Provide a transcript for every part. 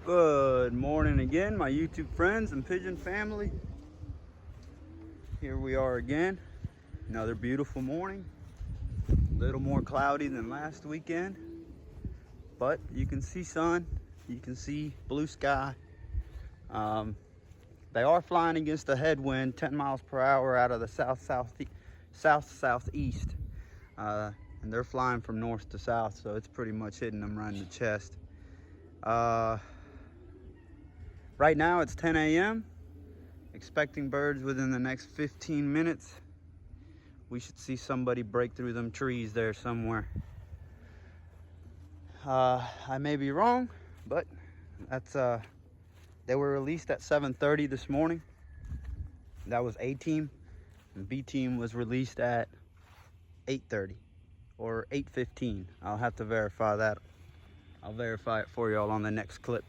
Good morning again, my YouTube friends and pigeon family. Here we are again. Another beautiful morning. A little more cloudy than last weekend, but you can see sun, you can see blue sky. They are flying against a headwind, 10 miles per hour out of the southeast, and they're flying from north to south, so it's pretty much hitting them right in the chest. Right now it's 10 a.m. Expecting birds within the next 15 minutes. We should see somebody break through them trees there somewhere. I may be wrong, but that's they were released at 7:30 this morning. That was A team, and B team was released at 8:30 or 8:15. I'll have to verify that. I'll verify it for y'all on the next clip.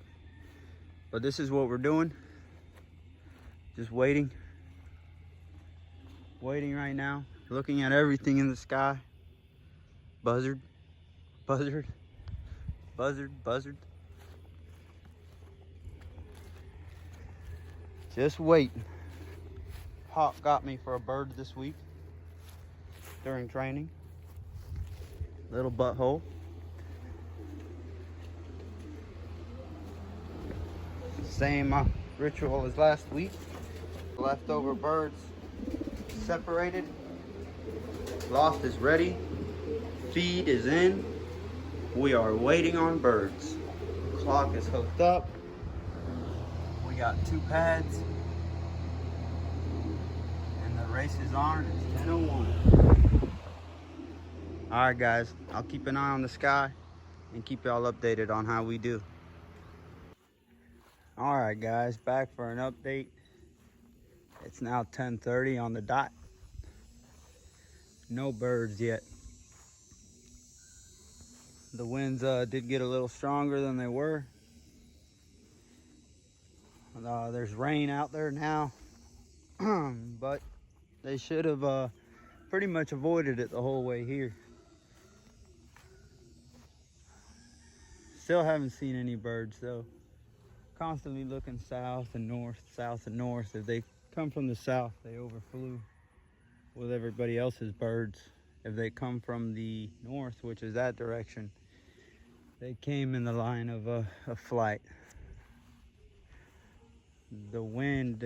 But this is what we're doing. Just waiting right now, looking at everything in the sky. Buzzard, buzzard, buzzard, buzzard. Just waiting. Hawk got me for a bird this week during training. Little butthole. Same ritual as last week. Leftover birds separated. Loft is ready. Feed is in. We are waiting on birds. Clock is hooked up. We got 2 pads. And the race is on. It's 10:01. Alright guys, I'll keep an eye on the sky and keep y'all updated on how we do. Alright guys, back for an update. It's now 10:30 on the dot. No birds yet. The winds did get a little stronger than they were. There's rain out there now, but they should have pretty much avoided it the whole way here. Still haven't seen any birds though. Constantly looking south and north, south and north. If they come from the south, they overflew with everybody else's birds. If they come from the north, which is that direction, they came in the line of a flight. The wind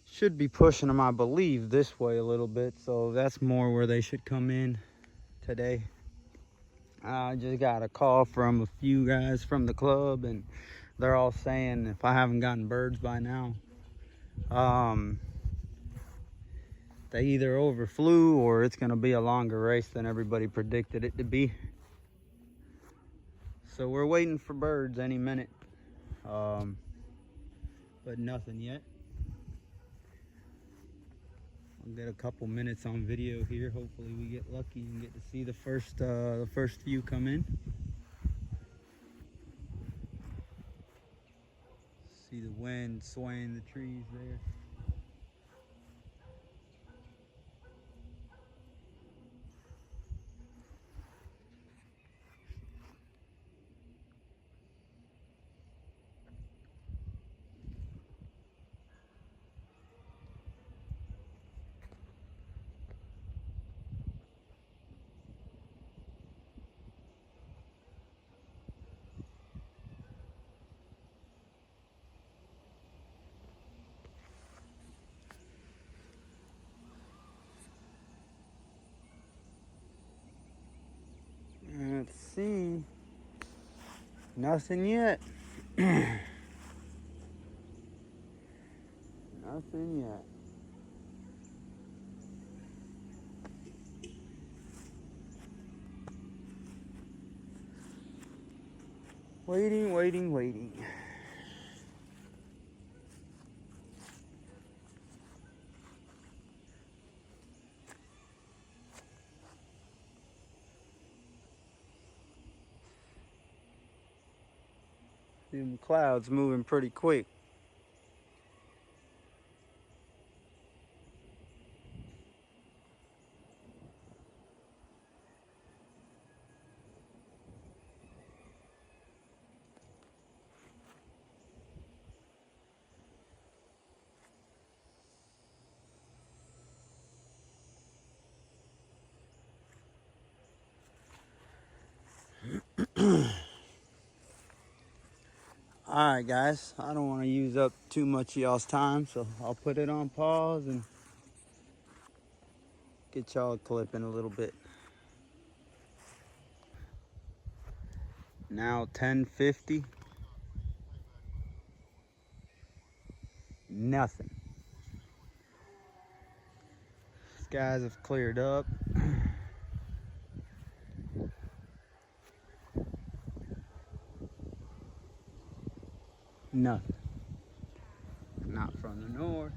should be pushing them, I believe, this way a little bit, so that's more where they should come in today. I just got a call from a few guys from the club, and they're all saying if I haven't gotten birds by now, they either overflew or it's going to be a longer race than everybody predicted it to be. So we're waiting for birds any minute, but nothing yet. I'll get a couple minutes on video here. Hopefully we get lucky and get to see the first few come in. See the wind swaying the trees there. Let's see. Nothing yet. Nothing yet. Waiting, waiting, waiting. Them clouds moving pretty quick. Alright guys, I don't want to use up too much of y'all's time, so I'll put it on pause and get y'all a clip in a little bit. Now 10:50. Nothing. Skies have cleared up. Nothing. Not from the north.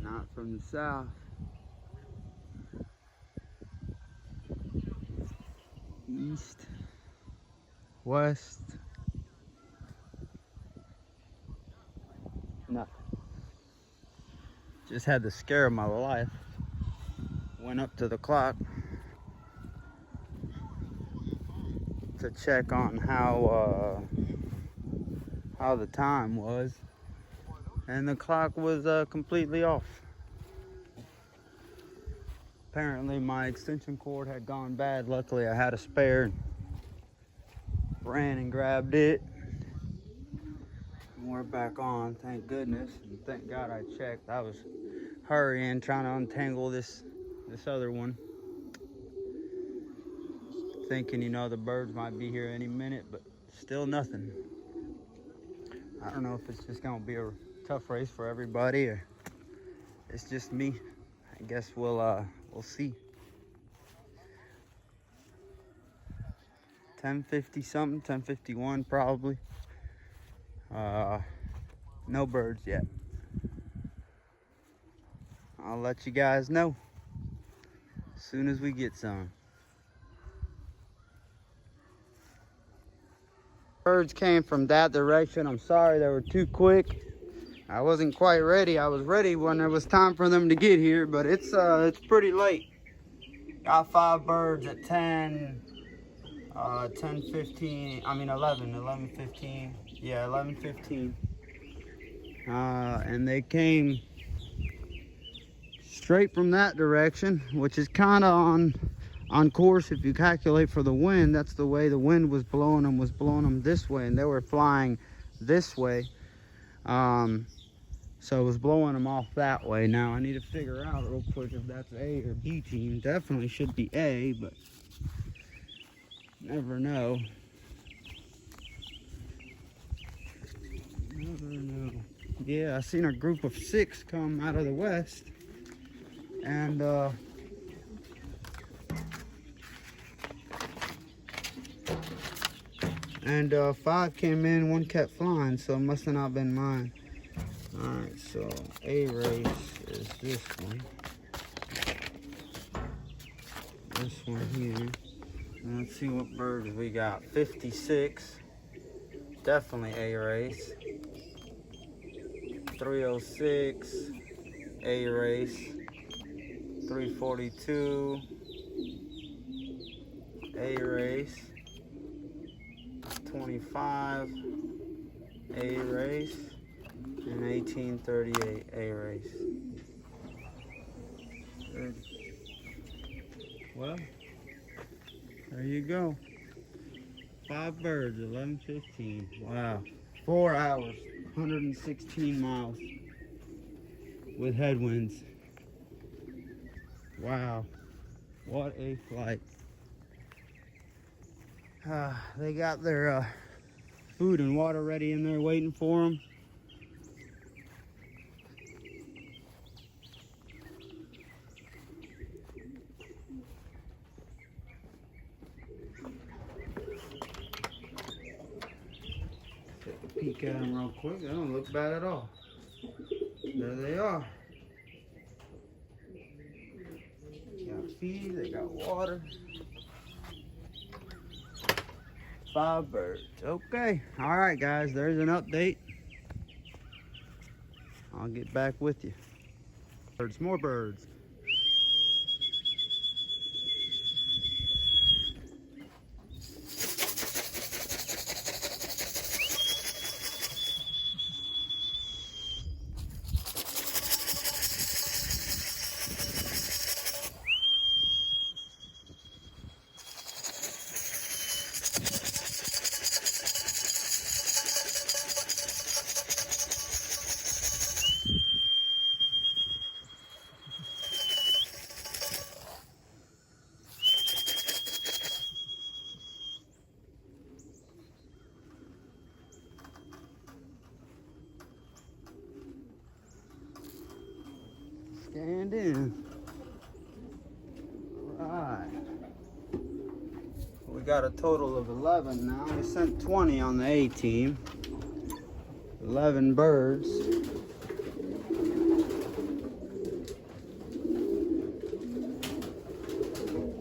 Not from the south. East. West. Nothing. Just had the scare of my life. Went up to the clock to check on how the time was, and the clock was completely off. Apparently my extension cord had gone bad. Luckily I had a spare and ran and grabbed it. And we're back on, thank goodness, and thank God I checked. I was hurrying trying to untangle this other one, thinking, you know, the birds might be here any minute, but still nothing. I don't know if it's just gonna be a tough race for everybody or it's just me. I guess we'll see. 10:50 something, 10:51 probably. No birds yet. I'll let you guys know as soon as we get some. Birds came from that direction. I'm sorry they were too quick. I wasn't quite ready. I was ready when it was time for them to get here, but it's pretty late. Got 5 birds at 10:15. I mean 11:15. Yeah, 11:15. And they came straight from that direction, which is kind of on course if you calculate for the wind. That's the way the wind was blowing them this way, and they were flying this way. So it was blowing them off that way. Now I need to figure out real quick if that's A or B team. Definitely should be A, but never know. Never know. Yeah, I seen a group of 6 come out of the west, and 5 came in, 1 kept flying, so it must have not been mine. Alright, so A race is this one. This one here. And let's see what birds we got. 56. Definitely A race. 306. A race. 342. A race. 25. A race. And 1838 A race. Good. Well, there you go. 5 birds, 11:15. Wow. 4 hours, 116 miles with headwinds. Wow. What a flight. They got their food and water ready in there waiting for them. Peek at them real quick. They don't look bad at all. There they are. They got feed, they got water. 5 birds. Okay. All right, guys. There's an update. I'll get back with you. Birds, more birds. Scanned in. Right. We got a total of 11 now. We sent 20 on the A team. 11 birds.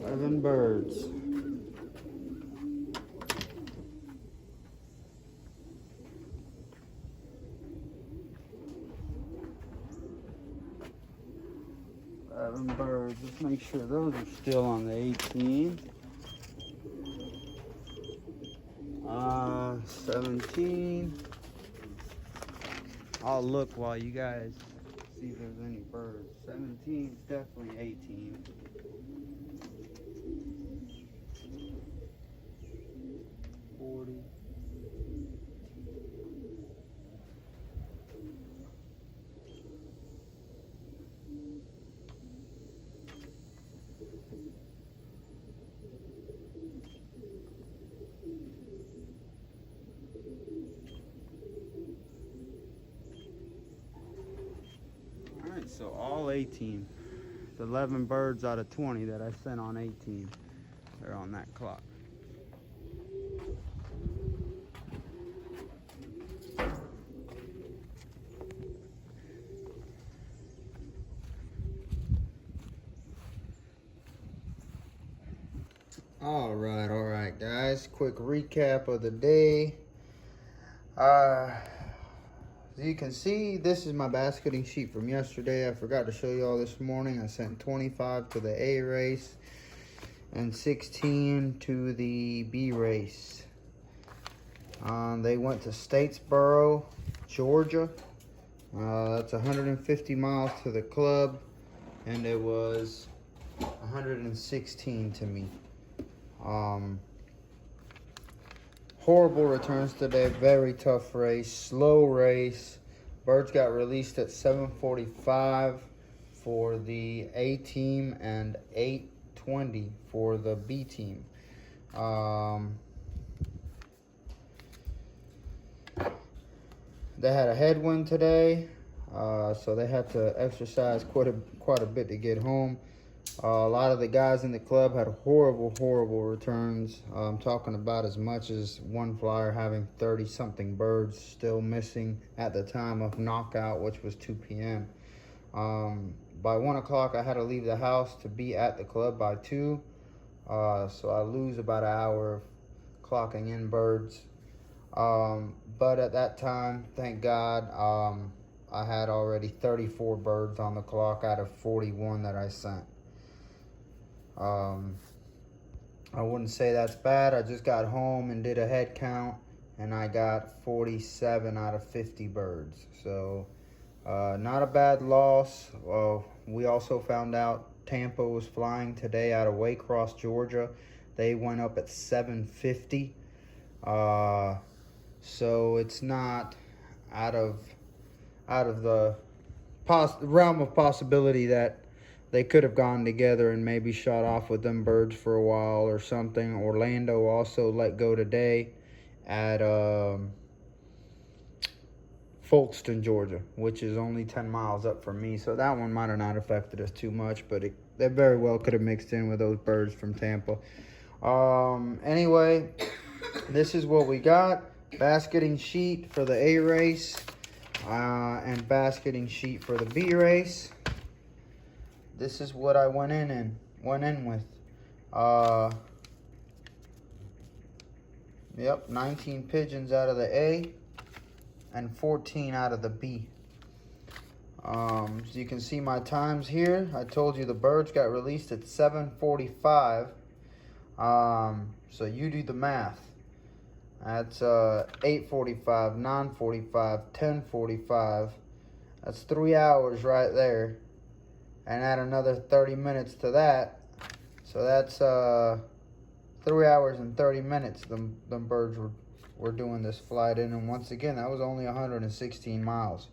11 birds. Birds. Let's make sure those are still on the 18. 17. I'll look while you guys see if there's any birds. 17 is definitely 18. 40. So all 18, the 11 birds out of 20 that I sent on 18, they're on that clock. All right, guys. Quick recap of the day. As you can see, this is my basketing sheet from yesterday. I forgot to show you all this morning. I sent 25 to the A race and 16 to the B race. They went to Statesboro, Georgia. That's 150 miles to the club, and it was 116 to me. Horrible returns today, very tough race, slow race. Birds got released at 7:45 for the A team and 8:20 for the B team. They had a headwind today, so they had to exercise quite a bit to get home. A lot of the guys in the club had horrible returns. I'm talking about as much as one flyer having 30-something birds still missing at the time of knockout, which was 2 p.m. By 1 o'clock, I had to leave the house to be at the club by 2. So I lose about an hour of clocking in birds. But at that time, thank God, I had already 34 birds on the clock out of 41 that I sent. I wouldn't say that's bad. I just got home and did a head count, and I got 47 out of 50 birds. So not a bad loss. We also found out Tampa was flying today out of Waycross, Georgia. They went up at 7:50. So it's not out of the realm of possibility that they could have gone together and maybe shot off with them birds for a while or something. Orlando also let go today at Folkston, Georgia, which is only 10 miles up from me. So that one might have not affected us too much, but they very well could have mixed in with those birds from Tampa. Anyway, this is what we got. Basketing sheet for the A race and basketing sheet for the B race. This is what I went in with. Yep, 19 pigeons out of the A and 14 out of the B. So you can see my times here. I told you the birds got released at 7:45. So you do the math. That's 8:45, 9:45, 10:45. That's 3 hours right there. And add another 30 minutes to that. So that's 3 hours and 30 minutes them birds were doing this flight in. And once again, that was only 116 miles.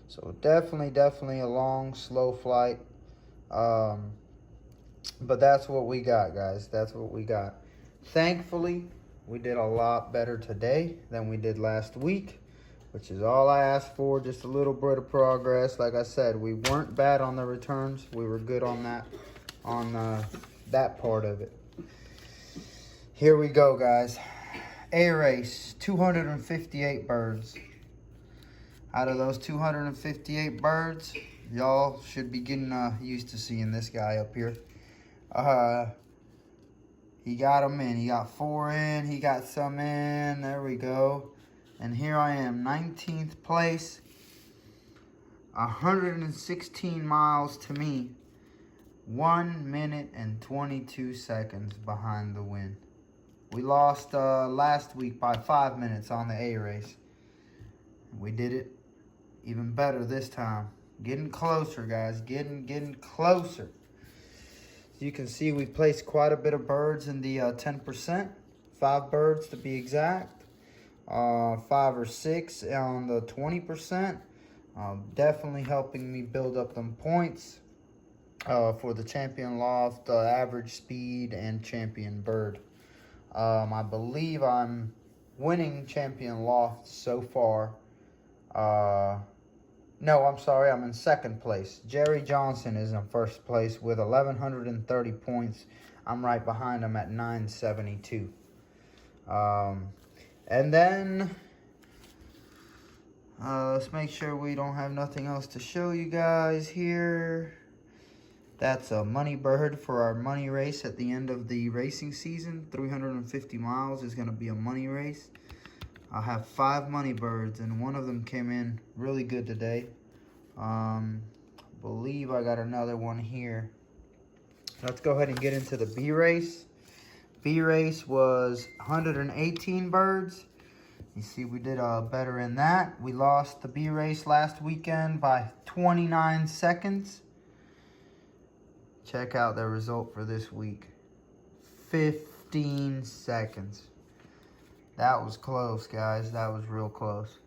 So definitely a long, slow flight. But that's what we got, guys. That's what we got. Thankfully, we did a lot better today than we did last week. which is all I asked for, just a little bit of progress. Like I said, we weren't bad on the returns. We were good on that part of it. Here we go, guys. A race, 258 birds. Out of those 258 birds, y'all should be getting used to seeing this guy up here. He got them in. He got 4 in. He got some in. There we go. And here I am, 19th place. 116 miles to me. 1 minute and 22 seconds behind the win. We lost last week by 5 minutes on the A race. We did it even better this time. Getting closer, guys. Getting closer. As you can see, we placed quite a bit of birds in the 10%. 5 birds to be exact. 5 or 6 on the 20%. Definitely helping me build up them points for the champion loft, average speed, and champion bird. I believe I'm winning champion loft so far. No, I'm sorry, I'm in 2nd place. Jerry Johnson is in 1st place with 1,130 points. I'm right behind him at 972. And then, let's make sure we don't have nothing else to show you guys here. That's a money bird for our money race at the end of the racing season. 350 miles is going to be a money race. I have 5 money birds, and one of them came in really good today. Believe I got another one here. Let's go ahead and get into the B race. B race was 118 birds. You see we did better in that. We lost the B race last weekend by 29 seconds. Check out the result for this week. 15 seconds. That was close, guys. That was real close.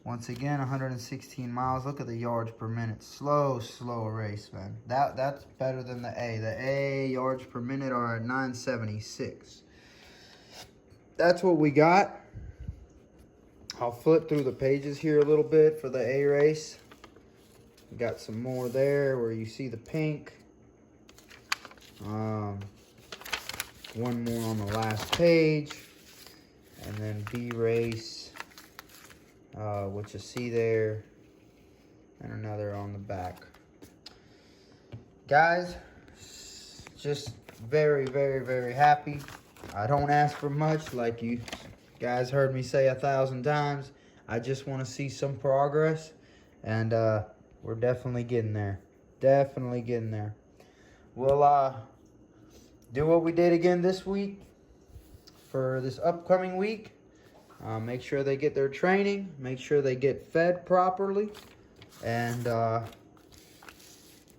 Once again, 116 miles. Look at the yards per minute. Slow race, man. That's better than the A. The A yards per minute are at 976. That's what we got. I'll flip through the pages here a little bit for the A race. We got some more there where you see the pink. One more on the last page. And then B race, what you see there, and another on the back. Guys, just very, very, very happy. I don't ask for much, like you guys heard me say 1,000 times. I just want to see some progress, and we're definitely getting there. Definitely getting there. We'll do what we did again this week. For this upcoming week, make sure they get their training, make sure they get fed properly, and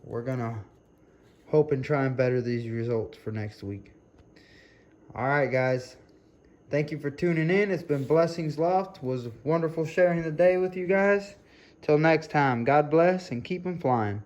we're gonna hope and try and better these results for next week. All right, guys, thank you for tuning in. It's been Blessings Loft. It was wonderful sharing the day with you guys. Till next time, God bless and keep them flying.